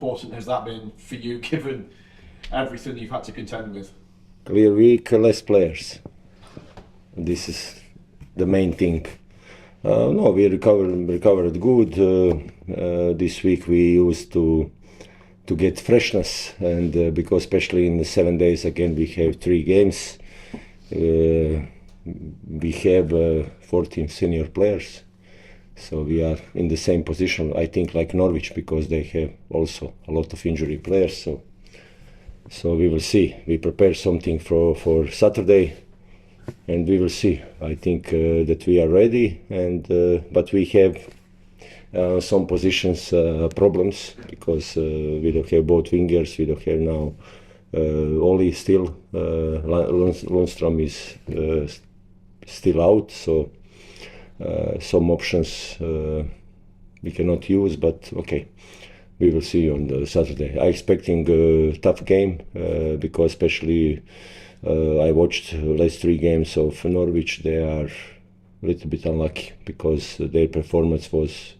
important has that been for you, given everything you've had to contend with? We are weak, less players. This is the main thing. No, we recovered good. This week we used to get freshness, and because especially in the 7 days again we have 3 games. We have 14 senior players, so we are in the same position, I think, like Norwich, because they have also a lot of injury players. So we will see. We prepare something for Saturday, and we will see. I think that we are ready, and but we have some positions problems, because we don't have both wingers. We don't have now Oli still. Lundstrom is still out, so some options we cannot use, but okay. We will see on the Saturday. I'm expecting a tough game, because especially I watched last 3 games of Norwich. They are a little bit unlucky, because their performance was,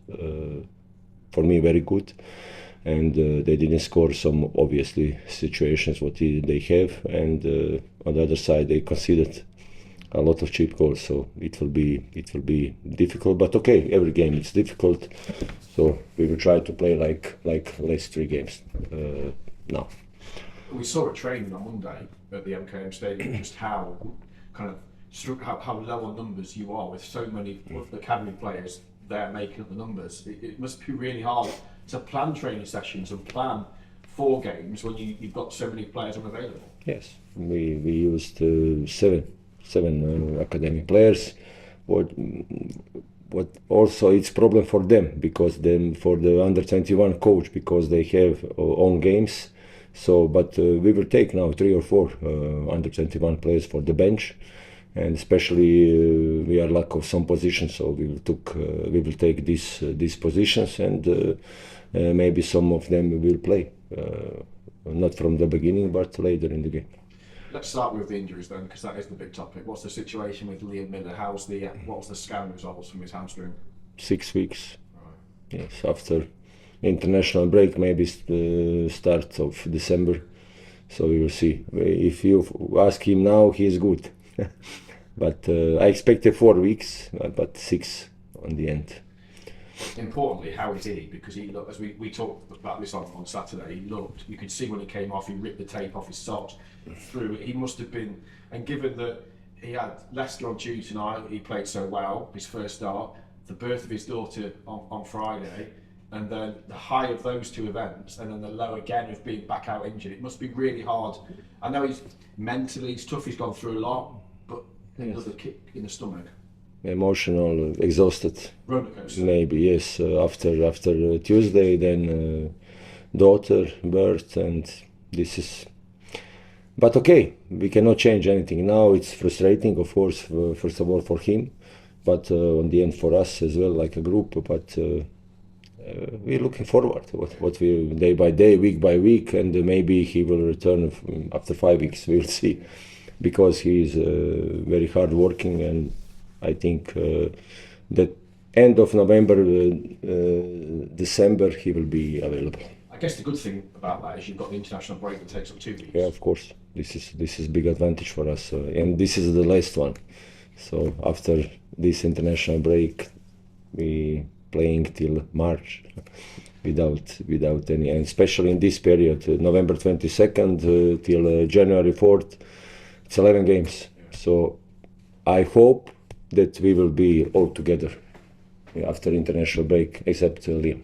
for me, very good, and they didn't score some obviously situations what they have, and on the other side they conceded a lot of cheap goals, so it will be difficult. But okay, every game it's difficult, so we will try to play like last 3 games now. We saw at training on Monday at the MKM Stadium just how how low on numbers you are, with so many academy players there making up the numbers. It must be really hard to plan training sessions and plan 4 games when you've got so many players unavailable. Yes, we used 7 academy players. What also it's problem for them, because then for the under 21 coach, because they have own games. So, but we will take now 3 or 4 under 21 players for the bench, and especially we are lack of some positions, so we will take these positions, and maybe some of them will play, not from the beginning, but later in the game. Let's start with the injuries then, because that is the big topic. What's the situation with Liam Miller? What was the scan results from his hamstring? 6 weeks. Right. Yes, after international break, maybe start of December. So we will see. If you ask him now, he is good. But I expected 4 weeks, but 6 on the end. Importantly, how is he? Because he looked, as we talked about this on Saturday, he looked, you could see when he came off, he ripped the tape off his socks, through it. He must have been, and given that he had Leicester on Tuesday night, he played so well, his first start, the birth of his daughter on Friday, and then the high of those 2 events, and then the low again of being back out injured. It must be really hard. I know he's mentally, it's tough, he's gone through a lot, but another kick in the stomach. Emotional, exhausted. Rollercoaster. Maybe, yes. After Tuesday, then daughter, birth, and this is. But okay, we cannot change anything. Now it's frustrating, of course, first of all for him, but on the end for us as well, like a group. But we're looking forward to what we day by day, week by week, and maybe he will return after 5 weeks. We'll see, because he is very hard working, and I think that end of November, December, he will be available. I guess the good thing about that is you've got the international break that takes up 2 weeks. Yeah, of course. This is big advantage for us, and this is the last one. So after this international break, we playing till March without any, and especially in this period, November 22nd till January 4th, it's 11 games. So I hope that we will be all together after international break, except Liam.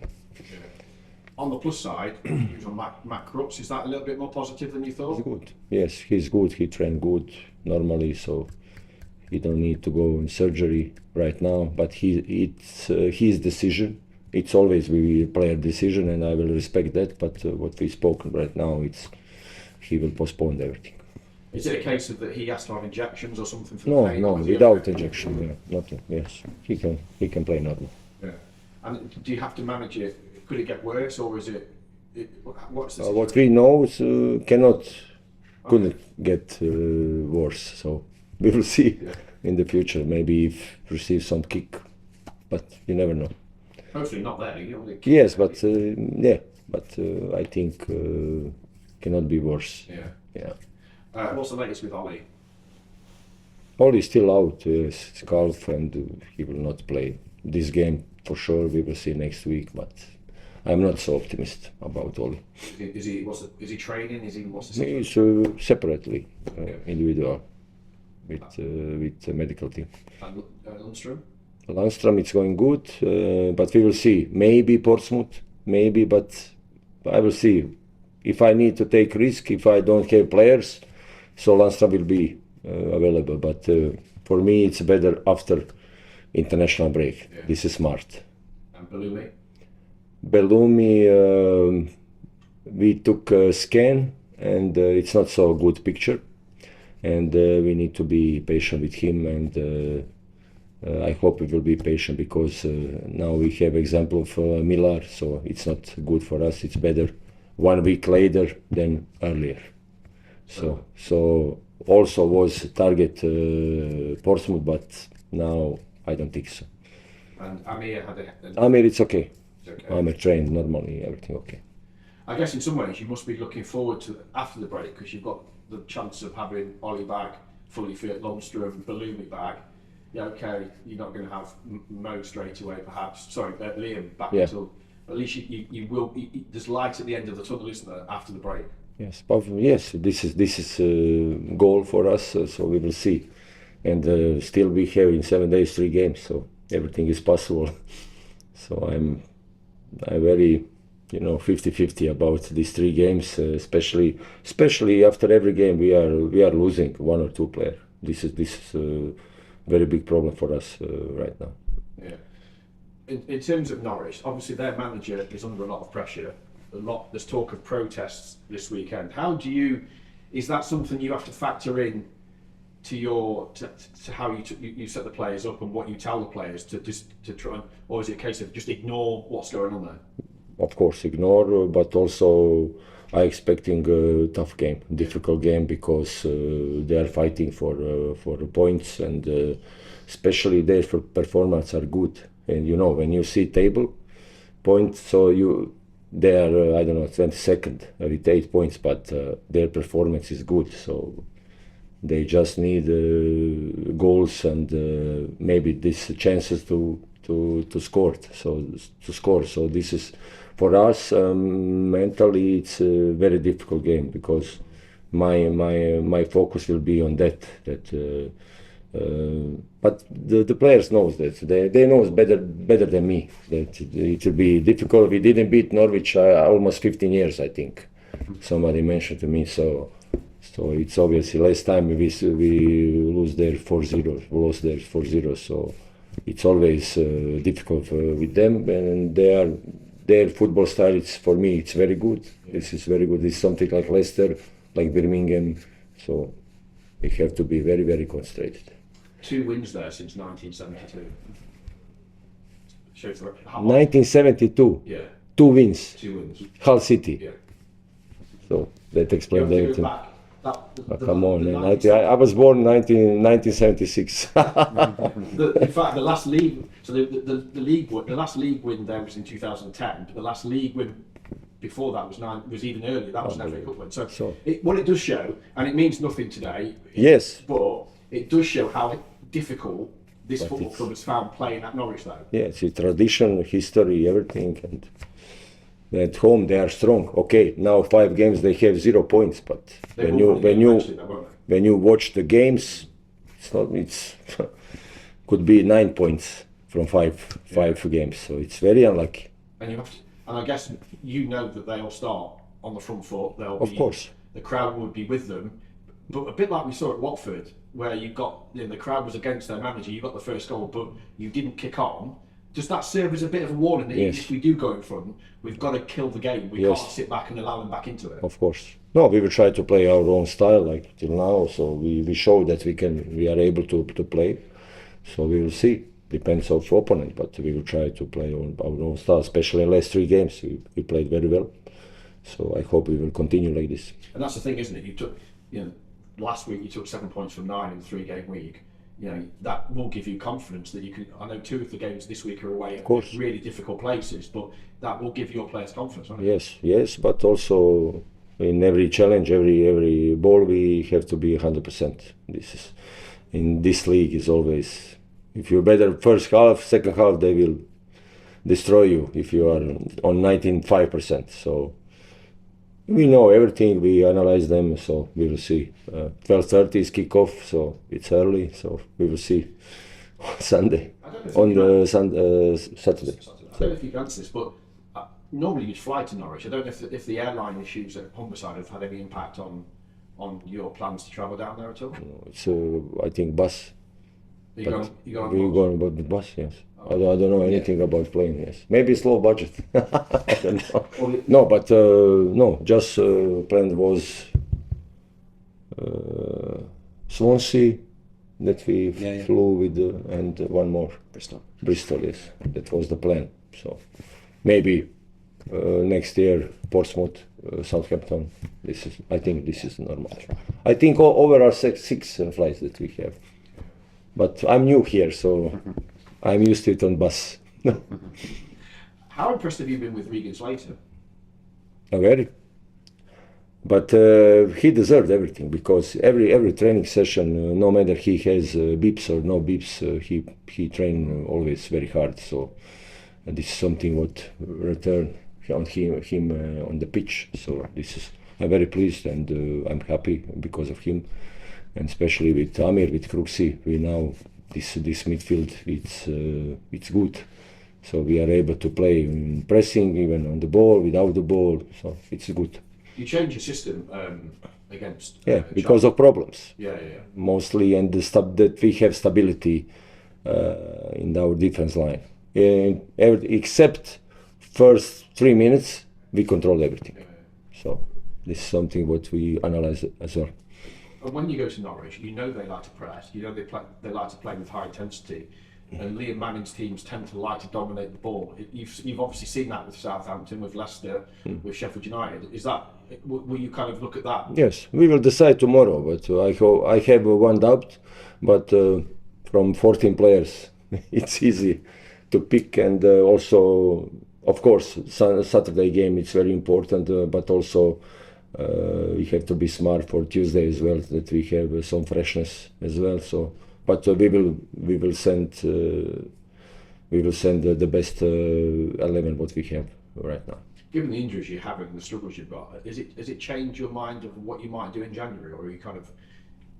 On the plus side, he was on Matt Crooks. Is that a little bit more positive than you thought? He's good. Yes, he's good. He trained good normally, so he don't need to go in surgery right now. But it's his decision. It's always we player decision, and I will respect that. But what we spoken right now, he will postpone everything. Is it a case of that he has to have injections or something for No, the pain? no, without injection, yeah, nothing. Yes, he can play normal. Yeah. And do you have to manage it? Could it get worse, or is it what's the What we know is couldn't get worse. So we will see in the future. Maybe if receive some kick, but you never know. Hopefully not there. Yes, but yeah, but I think cannot be worse. Yeah. Yeah. What's the latest with Ollie? Oli is still out, yes, it's calf, and he will not play this game for sure. We will see next week, but I'm not so optimistic about Oli. Is he training? What's the He's separately, individual, with the medical team. And Lundstrom? Landstrom, it's going good, but we will see. Maybe Portsmouth, maybe, but I will see. If I need to take risk, if I don't have players, so Landstrom will be available. But for me, it's better after international break. Yeah. This is smart. And Bellumi? Bellumi, we took a scan, and it's not so good picture, and we need to be patient with him, and I hope we will be patient, because now we have example of Millar, so it's not good for us. It's better 1 week later than earlier. So also was target Portsmouth, but now I don't think so. And Amir Amir, it's okay. okay. Amir trained normally, everything okay. I guess in some ways you must be looking forward to after the break, because you've got the chance of having Ollie back, fully fit, Lundstrom, Bellumi back. Yeah, okay, you're not going to have Mo straight away, perhaps. Sorry, Liam back until. At least you will. There's light at the end of the tunnel, isn't there, after the break? Yes, yes. This is a goal for us, so we will see. And still, we have in 7 days 3 games, so everything is possible. So I'm very, 50-50 about these 3 games, especially after every game we are losing 1 or 2 players. This is a very big problem for us right now. Yeah. In terms of Norwich, obviously their manager is under a lot of pressure. There's talk of protests this weekend. Is that something you have to factor in to how you set the players up and what you tell the players to try, or is it a case of just ignore what's going on there? Of course, ignore, but also I expecting a tough game, difficult game, because they are fighting for points, and especially their performance are good. And when you see table points, so they are I don't know 22nd with 8 points, but their performance is good. So they just need goals and maybe these chances to score. So this is for us mentally it's a very difficult game, because my focus will be on that. But the players knows that they know better than me that it will be difficult. We didn't beat Norwich almost 15 years, I think. Somebody mentioned to me. So it's obviously last time we lose there 4-0. We lost there 4-0. So it's always difficult with them, and their football style. For me, it's very good. This is very good. It's something like Leicester, like Birmingham. So we have to be very, very concentrated. 2 wins there since 1972. 1972. Yeah. 2 wins. 2 wins. Hull City. Yeah. So that explains everything. Come on, man. I was born 1976. In fact, the last league. So the last league win there was in 2010. But the last league win before that was even earlier. That was an FA Cup win. So what it does show, and it means nothing today. Yes. But it does show how difficult this football club has found playing at Norwich, though. Yes, it's tradition, history, everything, and at home they are strong. Okay, now 5 games they have 0 points, but when you watch the games, it's could be 9 points from five games. So it's very unlucky. And I guess that they'll start on the front foot. Of course, the crowd would be with them. But a bit like we saw at Watford, where you got the crowd was against their manager, you got the first goal, but you didn't kick on. Does that serve as a bit of a warning that if we do go in front, we've got to kill the game? We can't sit back and allow them back into it. Of course, no. We will try to play our own style like till now. So we show that we are able to play. So we will see. Depends on the opponent, but we will try to play our own style. Especially in the last 3 games, we played very well. So I hope we will continue like this. And that's the thing, isn't it? You took, last week you took 7 points from 9 in the 3-game week. you know, that will give you confidence that you can. I know 2 of the games this week are away at course. really difficult places, but that will give your players confidence, won't it? Yes, yes, but also in every challenge, every ball, we have to be 100%. This is in this league is always, if you're better first half, second half they will destroy you if you are on 95%. So we know everything, we analyze them, so we will see. 12:30 is kickoff, so it's early, so we will see on Sunday, on the Saturday. I don't know if you can answer this, but normally you'd fly to Norwich. I don't know if the airline issues at Humberside have had any impact on your plans to travel down there at all. No, it's I think bus. You going We're going about the bus, yes. I don't know anything about plane, yes. Maybe it's low budget. I don't know. No, but no, just planned was Swansea that we flew with, and one more. Bristol, yes. That was the plan. So maybe next year Portsmouth, Southampton. I think this is normal. I think over our six flights that we have. But I'm new here, so I'm used to it on bus. How impressed have you been with Regan Slater? Very. But he deserved everything, because every training session, no matter he has beeps or no beeps, he trained always very hard. So this is something what return on him on the pitch. So I'm very pleased, and I'm happy because of him. And especially with Amir, with Kruksi, we now this midfield it's good. So we are able to play in pressing, even on the ball, without the ball. So it's good. You changed your system against. Because of problems. Yeah. Mostly, and that we have stability in our defense line. Except first 3 minutes, we control everything. So this is something what we analyze as well. And when you go to Norwich, you know they like to press. You know they like to play with high intensity, and Liam Manning's teams tend to like to dominate the ball. You've obviously seen that with Southampton, with Leicester, with Sheffield United. Will you kind of look at that? Yes, we will decide tomorrow. But I have one doubt. But from 14 players, it's easy to pick, and also, of course, Saturday game it's very important. But also. We have to be smart for Tuesday as well, that we have some freshness as well. So, but we will send the best 11 what we have right now. Given the injuries you have and the struggles you've got, has it changed your mind of what you might do in January, or are you kind of,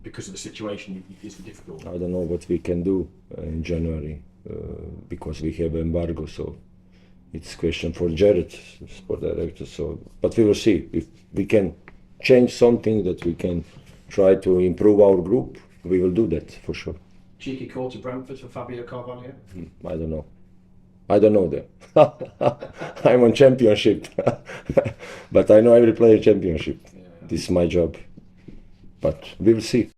because of the situation, it's difficult? I don't know what we can do in January because we have embargo. So. It's a question for Jared, sport director. So, but we will see if we can change something, that we can try to improve our group. We will do that for sure. Cheeky call to Brentford for Fabio Carvalho? I don't know. I don't know them. I'm on championship, but I know every player championship. This is my job. But we will see.